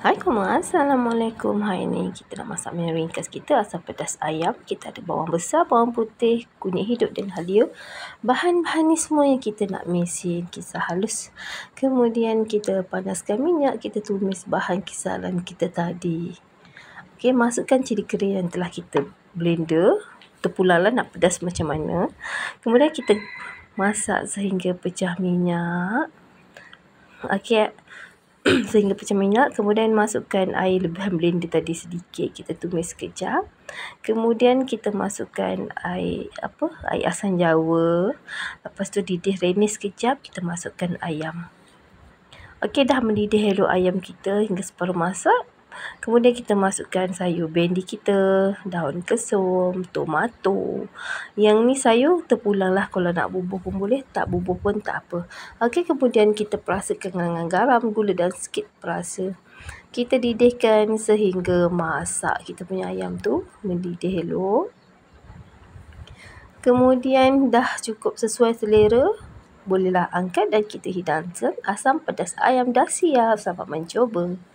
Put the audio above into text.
Assalamualaikum. Hari ni kita nak masak menu ringkas kita, asam pedas ayam. Kita ada bawang besar, bawang putih, kunyit hidup dan halia. Bahan-bahan ni semua yang kita nak mesin kisar halus. Kemudian kita panaskan minyak, kita tumis bahan kisaran kita tadi. Okey, masukkan cili keri yang telah kita blender. Terpulanglah nak pedas macam mana. Kemudian kita masak sehingga pecah minyak. Okey, sehingga pecah minyak. Kemudian masukkan air lebihan blender tadi sedikit, kita tumis sekejap. Kemudian kita masukkan air asam jawa. Lepas tu didih remis sekejap, kita masukkan ayam. Okey, dah mendidih elok ayam kita hingga separuh masak. Kemudian kita masukkan sayur bendi kita, daun kesum, tomato. Yang ni sayur terpulanglah, kalau nak bubuh pun boleh, tak bubuh pun tak apa. Okey, kemudian kita perasakan dengan garam, gula dan sikit perasa. Kita didihkan sehingga masak kita punya ayam tu mendidih elok. Kemudian dah cukup sesuai selera, bolehlah angkat dan kita hidangkan. Asam pedas ayam dah siap, selamat mencuba.